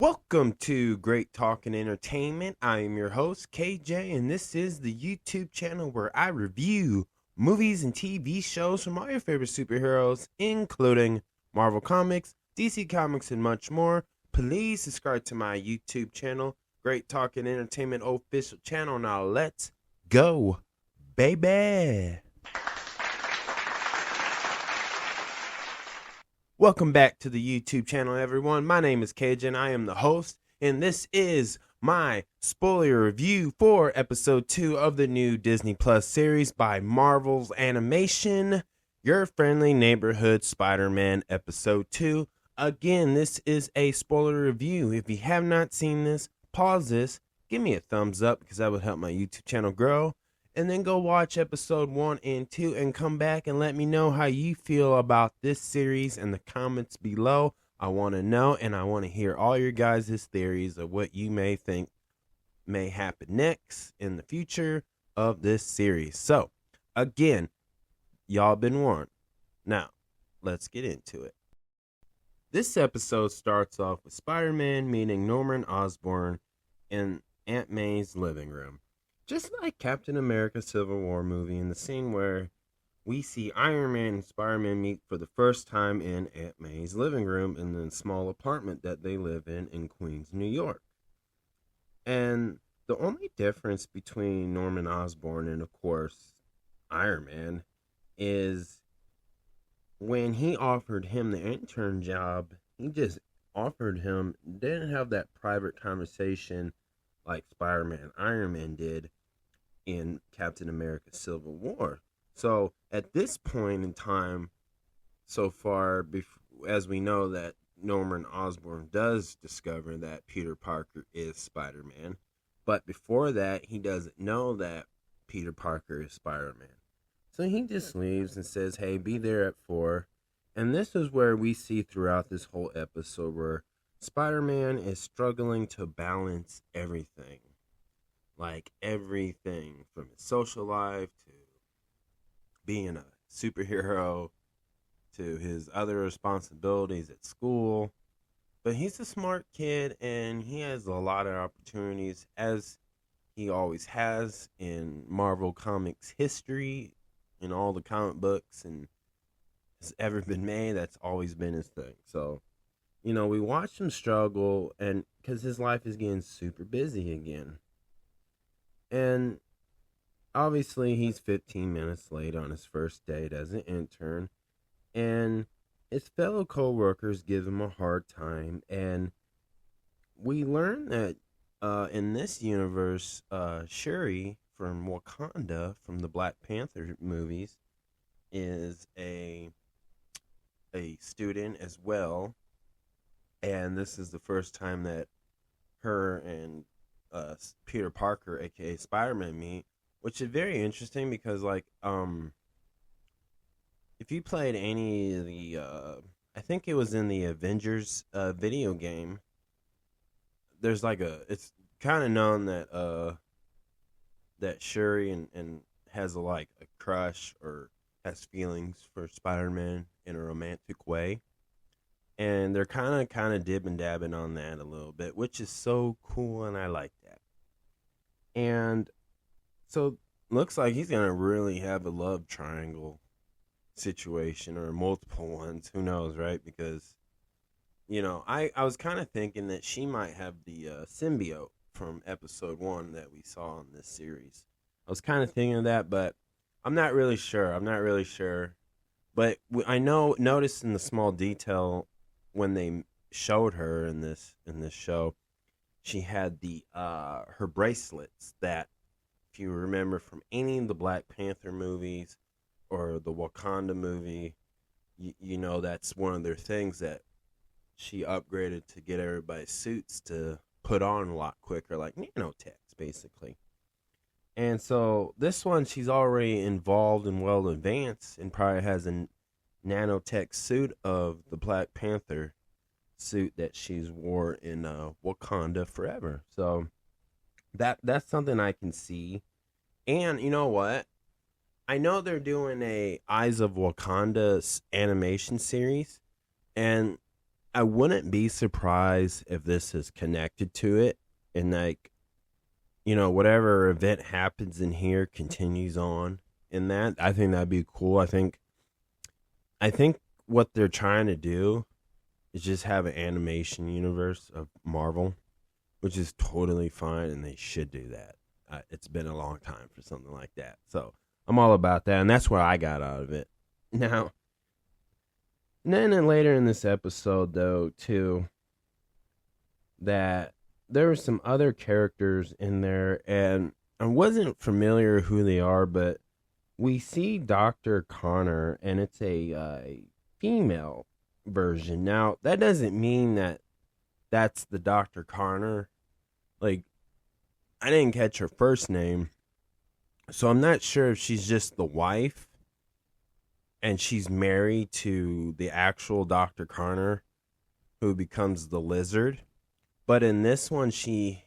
Welcome to Great Talk and Entertainment. I am your host, KJ, and this is the YouTube channel where I review movies and TV shows from all your favorite superheroes, including Marvel Comics, DC Comics, and much more. Please subscribe to my YouTube channel, Great Talk and Entertainment official channel. Now let's go, baby. Welcome back to the YouTube channel, everyone. My name is KJ, and I am the host, and this is my spoiler review for episode 2 of the new Disney Plus series by Marvel's Animation, Your Friendly Neighborhood Spider-Man episode 2. Again, this is a spoiler review. If you have not seen this, pause this, give me a thumbs up because that would help my YouTube channel grow. And then go watch episode 1 and 2 and come back and let me know how you feel about this series in the comments below. I want to know, and I want to hear all your guys' theories of what you may think may happen next in the future of this series. So, again, y'all been warned. Now, let's get into it. This episode starts off with Spider-Man meeting Norman Osborn in Aunt May's living room. Just like Captain America Civil War movie, in the scene where we see Iron Man and Spider-Man meet for the first time in Aunt May's living room in the small apartment that they live in Queens, New York. And the only difference between Norman Osborn and, of course, Iron Man is when he offered him the intern job, he just offered him, didn't have that private conversation like Spider-Man and Iron Man did in Captain America Civil War. So at this point in time, so far, as we know that Norman Osborn does discover that Peter Parker is Spider-Man, but before that, he doesn't know that Peter Parker is Spider-Man. So he just leaves and says, hey, be there at 4. And this is where we see throughout this whole episode where Spider-Man is struggling to balance everything. Like everything from his social life to being a superhero to his other responsibilities at school. But he's a smart kid and he has a lot of opportunities, as he always has in Marvel Comics history, in all the comic books and has ever been made. That's always been his thing. So, you know, we watch him struggle, and because his life is getting super busy again. And obviously he's 15 minutes late on his first date as an intern, and his fellow co-workers give him a hard time. And we learn that in this universe, Shuri from Wakanda from the Black Panther movies is a student as well. And this is the first time that her and Peter Parker, aka Spider-Man, meet, which is very interesting because, like, if you played any of the, I think it was in the Avengers video game, there's like it's kind of known that that Shuri and has a crush or has feelings for Spider-Man in a romantic way. And they're kind of dibbing dabbing on that a little bit, which is so cool, and I like that. And so looks like he's gonna really have a love triangle situation, or multiple ones. Who knows, right? Because I was kind of thinking that she might have the symbiote from episode 1 that we saw in this series. I was kind of thinking of that, but I'm not really sure. But I noticed in the small detail when they showed her in this show, she had the her bracelets that, if you remember from any of the Black Panther movies or the Wakanda movie, you know that's one of their things that she upgraded to get everybody's suits to put on a lot quicker, like nanotechs basically. And so this one, she's already involved and well advanced and probably has a nanotech suit of the Black Panther suit that she's wore in Wakanda Forever. So that's something I can see. And you know what? I know they're doing a Eyes of Wakanda animation series, and I wouldn't be surprised if this is connected to it, and like, whatever event happens in here continues on in that. I think that'd be cool. I think what they're trying to do is just have an animation universe of Marvel, which is totally fine, and they should do that. It's been a long time for something like that. So I'm all about that, and that's what I got out of it. Now, then later in this episode, though, too, that there were some other characters in there, and I wasn't familiar who they are, but we see Dr. Connor, and it's a female version. Now, that doesn't mean that that's the Dr. Connor. Like, I didn't catch her first name, so I'm not sure if she's just the wife and she's married to the actual Dr. Connor who becomes the lizard. But in this one, she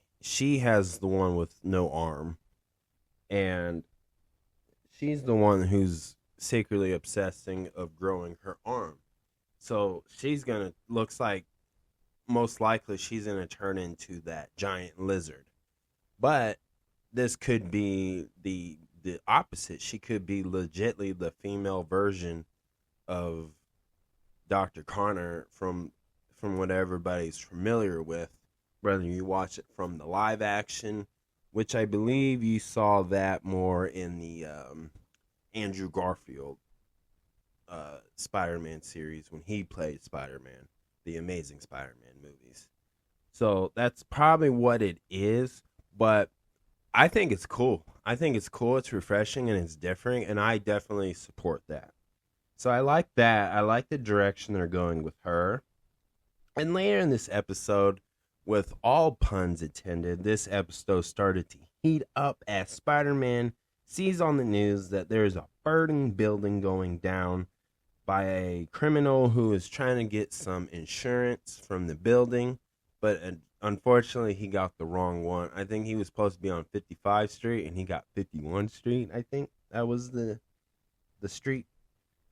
has the one with no arm, and she's the one who's secretly obsessing of growing her arm. So she's gonna, looks like, most likely she's gonna turn into that giant lizard. But this could be the opposite. She could be legitly the female version of Dr. Connor from what everybody's familiar with, whether you watch it from the live action, which I believe you saw that more in the Andrew Garfield Spider-Man series when he played Spider-Man, the Amazing Spider-Man movies. So that's probably what it is, but I think it's cool. I think it's cool, it's refreshing, and it's different, and I definitely support that. So I like that. I like the direction they're going with her. And later in this episode, with all puns intended, this episode started to heat up as Spider-Man sees on the news that there's a burning building going down by a criminal who is trying to get some insurance from the building, but unfortunately he got the wrong one. I think he was supposed to be on 55th Street and he got 51st Street. I think that was the street.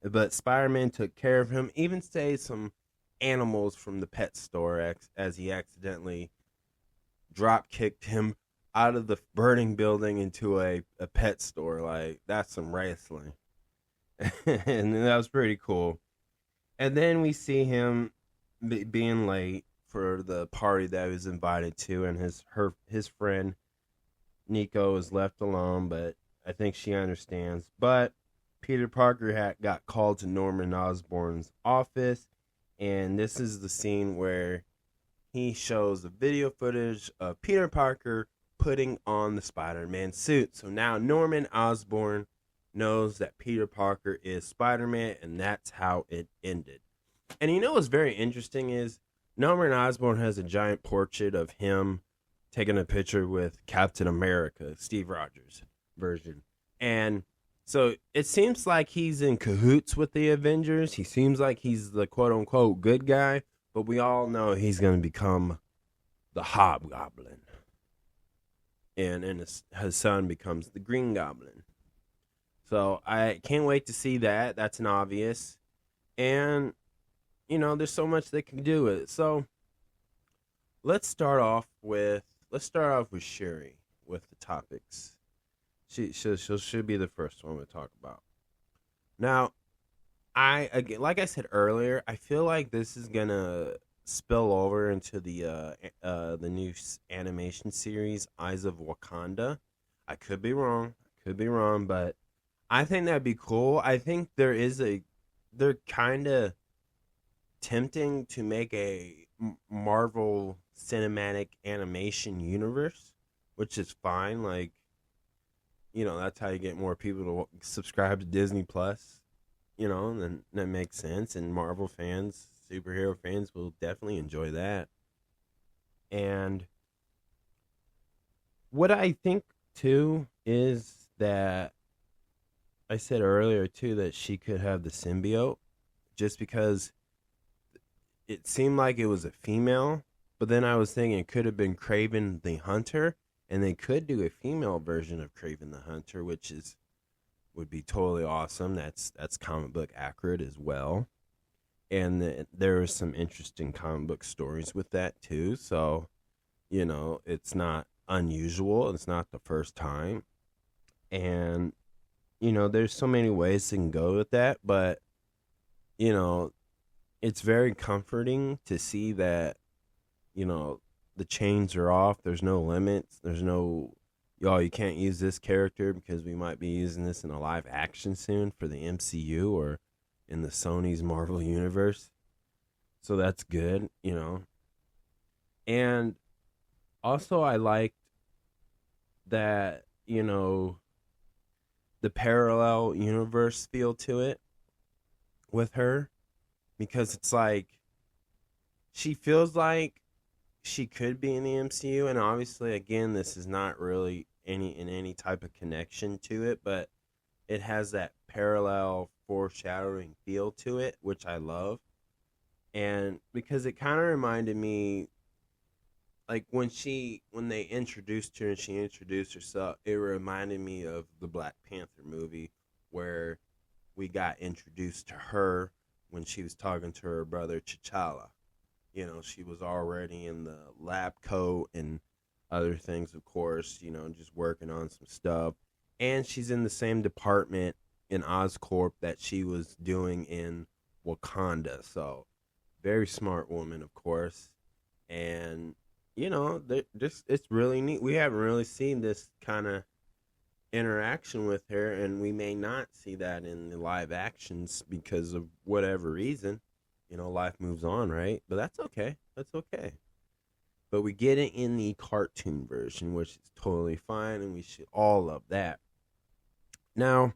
But Spider-Man took care of him, even saved some animals from the pet store as he accidentally drop kicked him out of the burning building into a pet store. Like, that's some wrestling. And that was pretty cool. And then we see him being late for the party that he was invited to, and his friend Nico is left alone, but I think she understands. But Peter Parker got called to Norman Osborn's office, and this is the scene where he shows the video footage of Peter Parker putting on the Spider-Man suit. So now Norman Osborn knows that Peter Parker is Spider-Man, and that's how it ended. And what's very interesting is Norman Osborn has a giant portrait of him taking a picture with Captain America, Steve Rogers version. And so it seems like he's in cahoots with the Avengers. He seems like he's the quote-unquote good guy, but we all know he's going to become the Hobgoblin. And his son becomes the Green Goblin. So I can't wait to see that. That's an obvious. And, there's so much they can do with it. So let's start off with Shuri with the topics. She should be the first one we talk about. Now, like I said earlier, I feel like this is gonna spill over into the new animation series, Eyes of Wakanda. I could be wrong, but I think that'd be cool. I think they're kind of tempting to make a Marvel cinematic animation universe, which is fine. Like, that's how you get more people to subscribe to Disney Plus, and that makes sense. And Marvel fans, superhero fans will definitely enjoy that. And what I think, too, is that I said earlier, too, that she could have the symbiote just because it seemed like it was a female. But then I was thinking it could have been Kraven the Hunter, and they could do a female version of Kraven the Hunter, which would be totally awesome. That's comic book accurate as well. and there are some interesting comic book stories with that too. So, it's not unusual. It's not the first time. And, there's so many ways to can go with that. But, you know, it's very comforting to see that, the chains are off. There's no limits. There's no, y'all, you can't use this character because we might be using this in a live action soon for the MCU or in the Sony's Marvel universe. So that's good. And also, I liked that, the parallel universe feel to it with her, because it's like she feels like she could be in the MCU, and obviously, again, this is not really any type of connection to it, but it has that parallel foreshadowing feel to it, which I love. And because it kind of reminded me, like when they introduced her and she introduced herself, it reminded me of the Black Panther movie where we got introduced to her when she was talking to her brother T'Challa. She was already in the lab coat and other things, of course, just working on some stuff. And she's in the same department in Oscorp that she was doing in Wakanda. So, very smart woman, of course. And, it's really neat. We haven't really seen this kind of interaction with her, and we may not see that in the live actions because of whatever reason. Life moves on, right? But that's okay. That's okay. But we get it in the cartoon version, which is totally fine, and we should all love that. Now,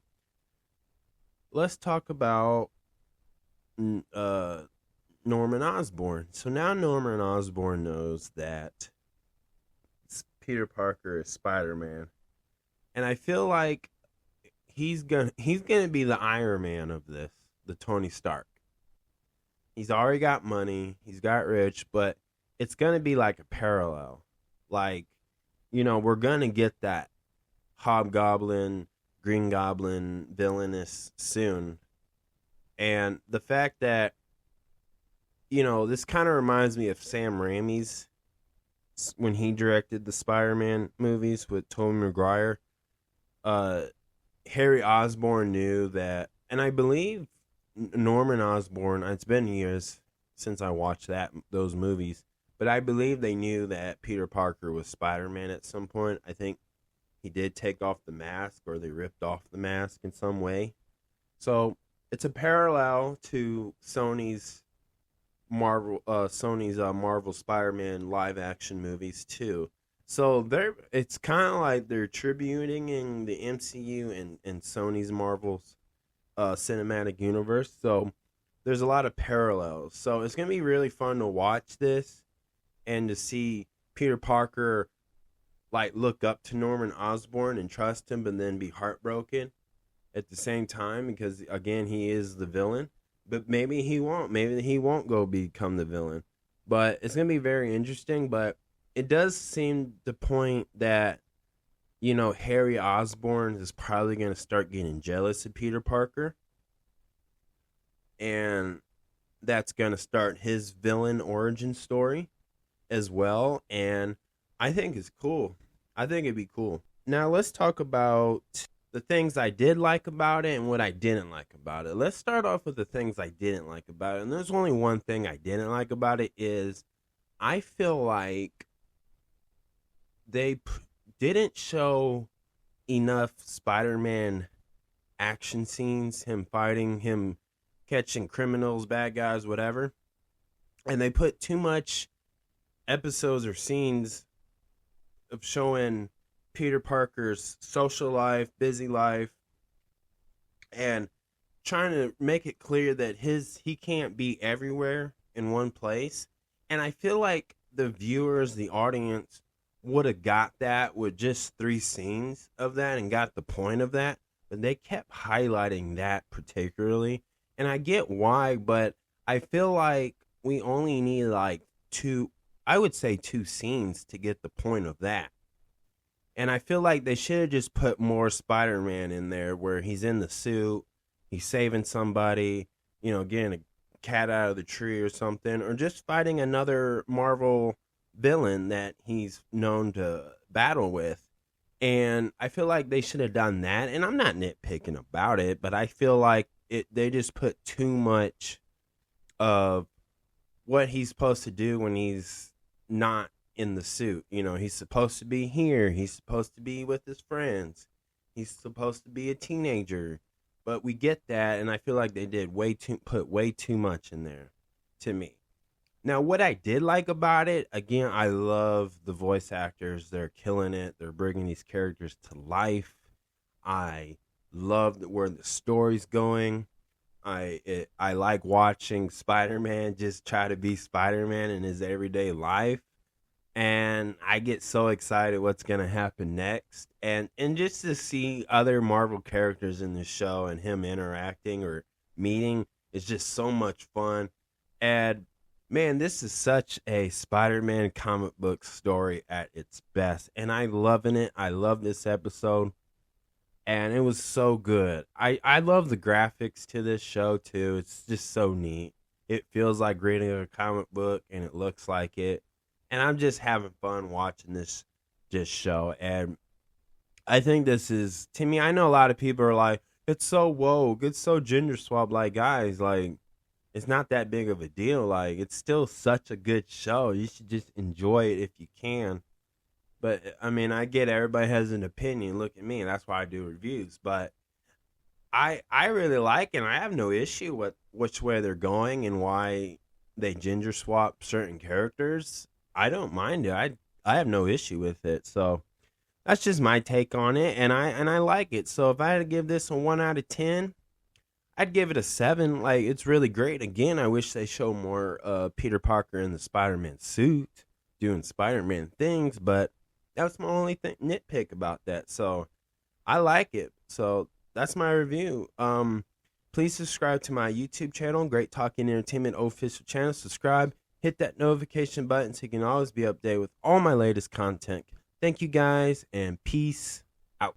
let's talk about Norman Osborn. So now Norman Osborn knows that Peter Parker is Spider-Man, and I feel like he's gonna be the Iron Man of this, the Tony Stark. He's already got money, he's got rich, but it's gonna be like a parallel. Like, we're gonna get that Hobgoblin, Green Goblin villainous soon. And the fact that, this kind of reminds me of Sam Raimi's when he directed the Spider-Man movies with Tobey Maguire. Harry Osborn knew that, and I believe Norman Osborn, it's been years since I watched those movies, but I believe they knew that Peter Parker was Spider-Man at some point. I think he did take off the mask, or they ripped off the mask in some way. So it's a parallel to Sony's Marvel Spider-Man live action movies too. So it's kind of like they're tributing in the MCU and Sony's Marvel's cinematic universe. So there's a lot of parallels. So it's gonna be really fun to watch this and to see Peter Parker like look up to Norman Osborn and trust him, but then be heartbroken at the same time, because again, he is the villain. But maybe he won't. Maybe he won't go become the villain. But it's gonna be very interesting. But it does seem the point that, Harry Osborn is probably gonna start getting jealous of Peter Parker, and that's gonna start his villain origin story as well. And I think it's cool. I think it'd be cool. Now let's talk about the things I did like about it and what I didn't like about it. Let's start off with the things I didn't like about it. And there's only one thing I didn't like about it is I feel like they didn't show enough Spider-Man action scenes, him fighting, him catching criminals, bad guys, whatever. And they put too much episodes or scenes of showing Peter Parker's social life, busy life, and trying to make it clear that he can't be everywhere in one place. And I feel like the viewers, the audience, would have got that with just 3 scenes of that and got the point of that. But they kept highlighting that particularly. And I get why, but I feel like we only need like 2 scenes to get the point of that. And I feel like they should have just put more Spider-Man in there where he's in the suit, he's saving somebody, getting cat out of the tree or something, or just fighting another Marvel villain that he's known to battle with. And I feel like they should have done that. And I'm not nitpicking about it, but I feel like they just put too much of what he's supposed to do when he's not in the suit. You know, he's supposed to be here. He's supposed to be with his friends. He's supposed to be a teenager. But we get that, and I feel like they did put way too much in there to me. Now, what I did like about it, again, I love the voice actors. They're killing it. They're bringing these characters to life. I love where the story's going. I like watching Spider-Man just try to be Spider-Man in his everyday life. And I get so excited what's going to happen next. And just to see other Marvel characters in the show and him interacting or meeting is just so much fun. And man, this is such a Spider-Man comic book story at its best. And I'm loving it. I love this episode. And it was so good. I love the graphics to this show, too. It's just so neat. It feels like reading a comic book, and it looks like it. And I'm just having fun watching this show. And I think this is, to me, I know a lot of people are like, it's so woke. It's so gender swap. Like, guys, like, it's not that big of a deal. Like, it's still such a good show. You should just enjoy it if you can. But, I mean, I get everybody has an opinion. Look at me. That's why I do reviews. But I really like it. And I have no issue with which way they're going and why they gender swap certain characters. I don't mind it. I have no issue with it. So that's just my take on it. And I like it. So if I had to give this a 1 out of 10, I'd give it a 7. Like, it's really great. Again, I wish they show more Peter Parker in the Spider-Man suit doing Spider-Man things. But that's my only nitpick about that. So I like it. So that's my review. Please subscribe to my YouTube channel, Great Talking Entertainment official channel. Subscribe, hit that notification button so you can always be updated with all my latest content. Thank you guys, and peace